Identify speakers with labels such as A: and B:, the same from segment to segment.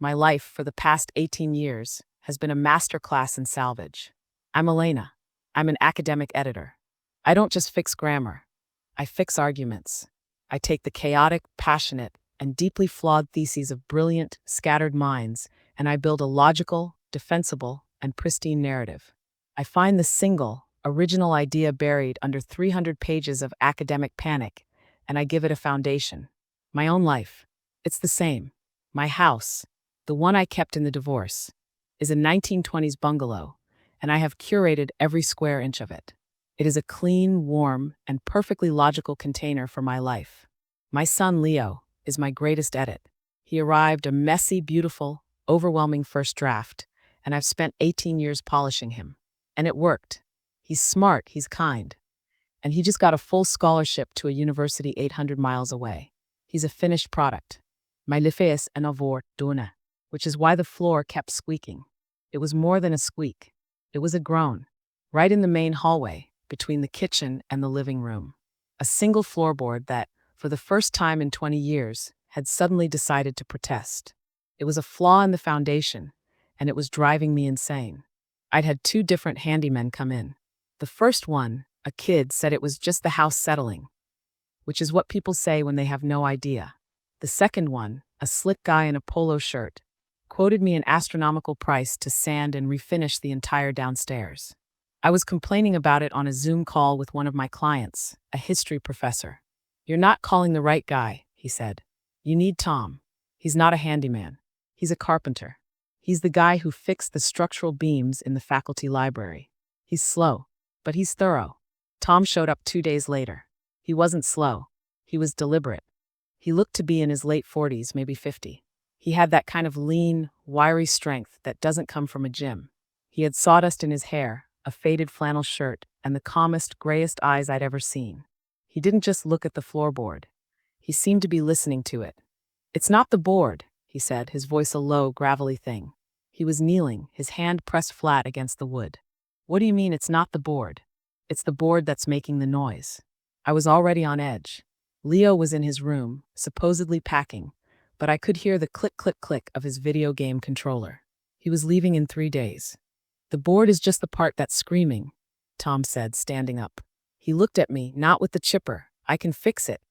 A: my life for the past 18 years has been a masterclass in salvage. I'm Elena. I'm an academic editor. I don't just fix grammar. I fix arguments. I take the chaotic, passionate, and deeply flawed theses of brilliant, scattered minds, and I build a logical, defensible, and pristine narrative. I find the single, original idea buried under 300 pages of academic panic, and I give it a foundation. My own life. It's the same. My house, the one I kept in the divorce, is a 1920s bungalow, and I have curated every square inch of it. It is a clean, warm, and perfectly logical container for my life. My son Leo is my greatest edit. He arrived a messy, beautiful, overwhelming first draft, and I've spent 18 years polishing him. And it worked. He's smart, he's kind. And he just got a full scholarship to a university 800 miles away. He's a finished product. My life en avoir donné, which is why the floor kept squeaking. It was more than a squeak. It was a groan. Right in the main hallway, between the kitchen and the living room. A single floorboard that, for the first time in 20 years, had suddenly decided to protest. It was a flaw in the foundation, and it was driving me insane. I'd had 2 different handymen come in. The first one, a kid, said it was just the house settling, which is what people say when they have no idea. The second one, a slick guy in a polo shirt, quoted me an astronomical price to sand and refinish the entire downstairs. I was complaining about it on a Zoom call with one of my clients, a history professor. "You're not calling the right guy," he said. "You need Tom. He's not a handyman. He's a carpenter. He's the guy who fixed the structural beams in the faculty library. He's slow, but he's thorough." Tom showed up 2 days later. He wasn't slow. He was deliberate. He looked to be in his late 40s, maybe 50. He had that kind of lean, wiry strength that doesn't come from a gym. He had sawdust in his hair, a faded flannel shirt, and the calmest, grayest eyes I'd ever seen. He didn't just look at the floorboard. He seemed to be listening to it. "It's not the board," he said, his voice a low, gravelly thing. He was kneeling, his hand pressed flat against the wood. "What do you mean it's not the board?" "It's the board that's making the noise." I was already on edge. Leo was in his room, supposedly packing, but I could hear the click-click-click of his video game controller. He was leaving in 3 days. "The board is just the part that's screaming," Tom said, standing up. He looked at me, not with the chipper, "I can fix it"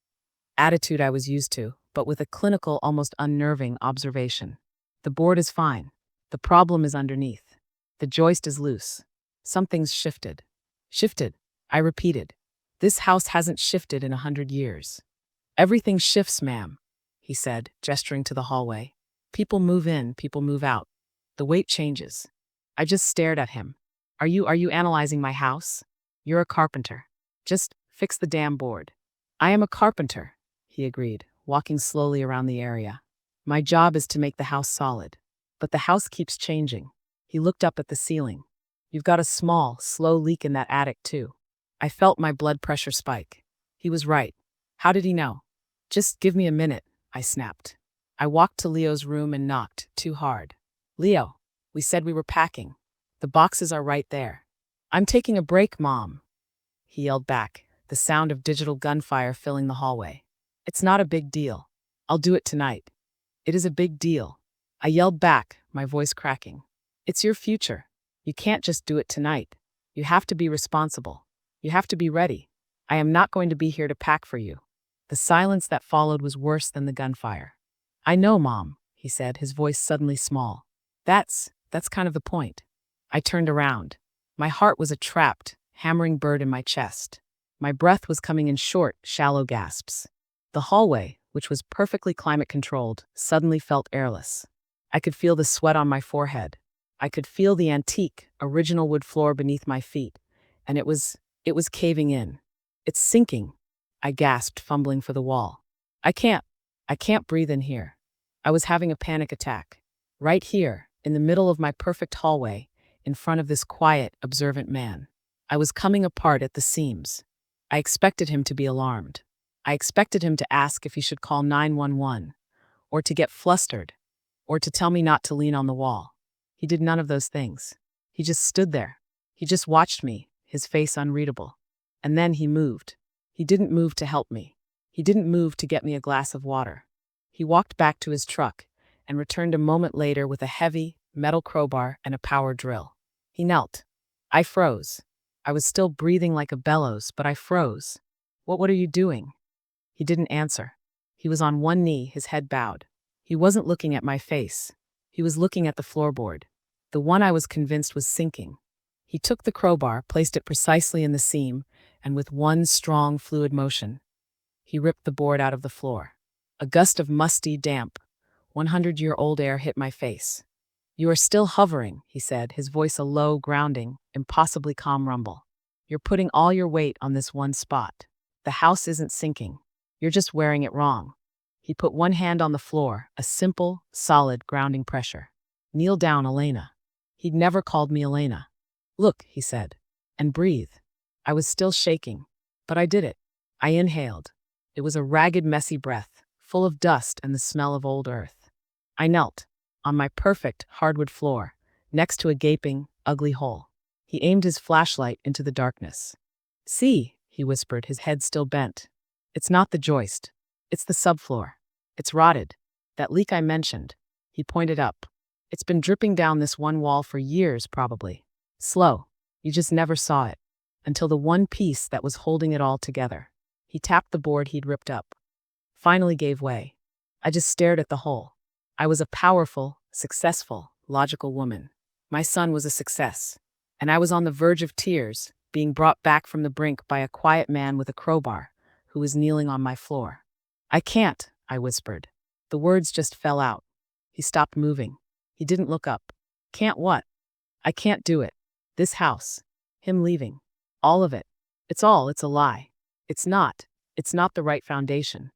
A: attitude I was used to, but with a clinical, almost unnerving observation. "The board is fine. The problem is underneath. The joist is loose. Something's shifted." "Shifted," I repeated. "This house hasn't shifted in 100 years." "Everything shifts, ma'am," he said, gesturing to the hallway. "People move in, people move out. The weight changes." I just stared at him. Are you analyzing my house? You're a carpenter. Just fix the damn board." "I am a carpenter," he agreed, walking slowly around the area. "My job is to make the house solid. But the house keeps changing." He looked up at the ceiling. "You've got a small, slow leak in that attic, too." I felt my blood pressure spike. He was right. How did he know? "Just give me a minute," I snapped. I walked to Leo's room and knocked, too hard. "Leo, we said we were packing. The boxes are right there." "I'm taking a break, Mom," he yelled back, the sound of digital gunfire filling the hallway. "It's not a big deal. I'll do it tonight." "It is a big deal," I yelled back, my voice cracking. "It's your future. You can't just do it tonight. You have to be responsible. You have to be ready. I am not going to be here to pack for you." The silence that followed was worse than the gunfire. "I know, Mom," he said, his voice suddenly small. That's kind of the point." I turned around. My heart was a trapped, hammering bird in my chest. My breath was coming in short, shallow gasps. The hallway, which was perfectly climate-controlled, suddenly felt airless. I could feel the sweat on my forehead. I could feel the antique, original wood floor beneath my feet, and it was caving in. "It's sinking," I gasped, fumbling for the wall. I can't breathe in here." I was having a panic attack. Right here, in the middle of my perfect hallway, in front of this quiet, observant man. I was coming apart at the seams. I expected him to be alarmed. I expected him to ask if he should call 911, or to get flustered, or to tell me not to lean on the wall. He did none of those things. He just stood there. He just watched me, his face unreadable. And then he moved. He didn't move to help me. He didn't move to get me a glass of water. He walked back to his truck, and returned a moment later with a heavy, metal crowbar and a power drill. He knelt. I froze. I was still breathing like a bellows, but I froze. What are you doing?" He didn't answer. He was on one knee, his head bowed. He wasn't looking at my face. He was looking at the floorboard, the one I was convinced was sinking. He took the crowbar, placed it precisely in the seam, and with one strong, fluid motion, he ripped the board out of the floor. A gust of musty, damp, 100-year-old air hit my face. "You are still hovering," he said, his voice a low, grounding, impossibly calm rumble. "You're putting all your weight on this one spot. The house isn't sinking. You're just wearing it wrong." He put one hand on the floor, a simple, solid, grounding pressure. "Kneel down, Elena." He'd never called me Elena. "Look," he said, "and breathe." I was still shaking, but I did it. I inhaled. It was a ragged, messy breath, full of dust and the smell of old earth. I knelt, on my perfect hardwood floor, next to a gaping, ugly hole. He aimed his flashlight into the darkness. "See," he whispered, his head still bent. "It's not the joist. It's the subfloor. It's rotted. That leak I mentioned." He pointed up. "It's been dripping down this one wall for years, probably. Slow. You just never saw it. Until the one piece that was holding it all together." He tapped the board he'd ripped up. Finally gave way. I just stared at the hole. I was a powerful, successful, logical woman. My son was a success. And I was on the verge of tears, being brought back from the brink by a quiet man with a crowbar, who was kneeling on my floor. "I can't," I whispered. The words just fell out. He stopped moving. He didn't look up. "Can't what?" "I can't do it. This house. Him leaving. All of it. It's a lie. It's not the right foundation."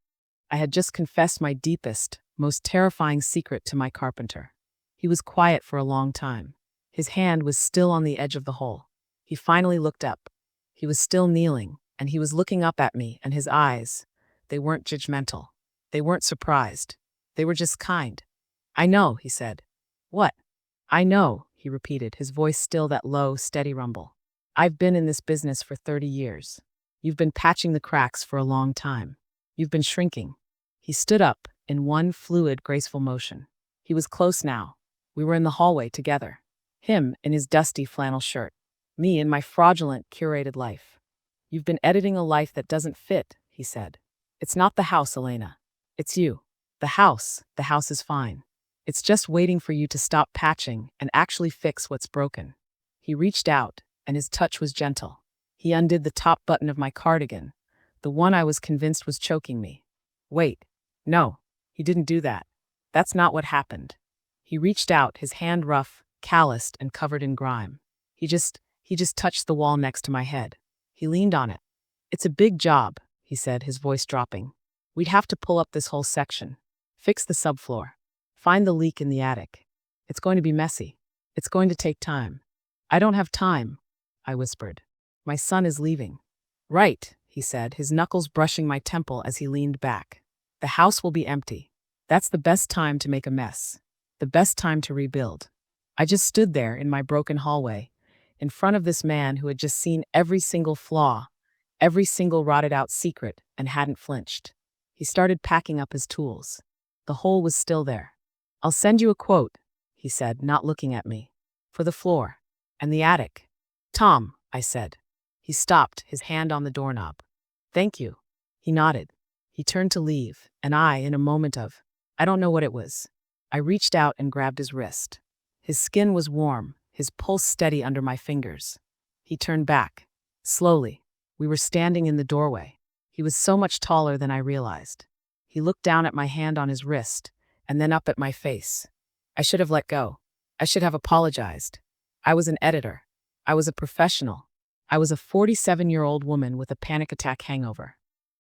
A: I had just confessed my deepest, most terrifying secret to my carpenter. He was quiet for a long time. His hand was still on the edge of the hole. He finally looked up. He was still kneeling, and he was looking up at me, and his eyes, they weren't judgmental. They weren't surprised. They were just kind. "I know," he said. "What?" "I know," he repeated, his voice still that low, steady rumble. "I've been in this business for 30 years. You've been patching the cracks for a long time. You've been shrinking." He stood up in one fluid, graceful motion. He was close now. We were in the hallway together. Him in his dusty flannel shirt. Me in my fraudulent, curated life. "You've been editing a life that doesn't fit," he said. "It's not the house, Elena. It's you. The house is fine. It's just waiting for you to stop patching and actually fix what's broken." He reached out, and his touch was gentle. He undid the top button of my cardigan, the one I was convinced was choking me. "Wait. No, he didn't do that. That's not what happened." He reached out, his hand rough, calloused, and covered in grime. He just touched the wall next to my head. He leaned on it. "It's a big job," he said, his voice dropping. "We'd have to pull up this whole section. Fix the subfloor. Find the leak in the attic. It's going to be messy. It's going to take time." "I don't have time," I whispered. "My son is leaving." "Right," he said, his knuckles brushing my temple as he leaned back. "The house will be empty. That's the best time to make a mess. The best time to rebuild." I just stood there in my broken hallway, in front of this man who had just seen every single flaw, every single rotted-out secret, and hadn't flinched. He started packing up his tools. The hole was still there. "I'll send you a quote," he said, not looking at me. "For the floor. And the attic." "Tom," I said. He stopped, his hand on the doorknob. "Thank you." He nodded. He turned to leave, and I, in a moment of, I don't know what it was, I reached out and grabbed his wrist. His skin was warm, his pulse steady under my fingers. He turned back. Slowly. We were standing in the doorway. He was so much taller than I realized. He looked down at my hand on his wrist, and then up at my face. I should have let go. I should have apologized. I was an editor. I was a professional. I was a 47-year-old woman with a panic attack hangover.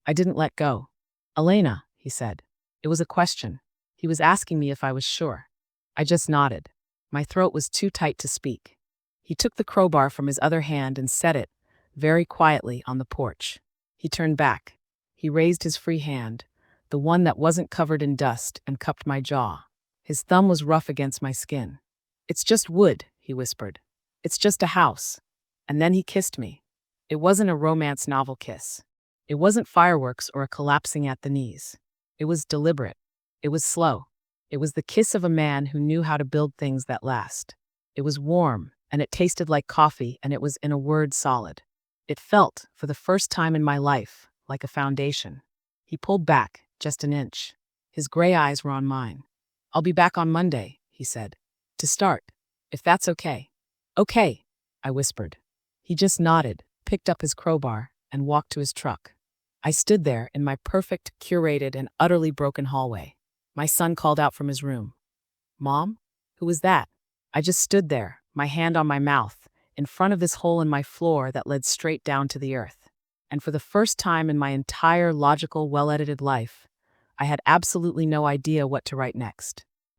A: I didn't let go. "Elena," he said. It was a question. He was asking me if I was sure. I just nodded. My throat was too tight to speak. He took the crowbar from his other hand and set it, very quietly, on the porch. He turned back. He raised his free hand, the one that wasn't covered in dust, and cupped my jaw. His thumb was rough against my skin. "It's just wood," he whispered. "It's just a house." And then he kissed me. It wasn't a romance novel kiss. It wasn't fireworks or a collapsing at the knees. It was deliberate. It was slow. It was the kiss of a man who knew how to build things that last. It was warm, and it tasted like coffee, and it was, in a word, solid. It felt, for the first time in my life, like a foundation. He pulled back, just an inch. His gray eyes were on mine. "I'll be back on Monday," he said. "To start, if that's okay." "Okay," I whispered. He just nodded, picked up his crowbar, and walked to his truck. I stood there in my perfect, curated, and utterly broken hallway. My son called out from his room. "Mom? Who was that?" I just stood there, my hand on my mouth, in front of this hole in my floor that led straight down to the earth. And for the first time in my entire logical, well-edited life, I had absolutely no idea what to write next.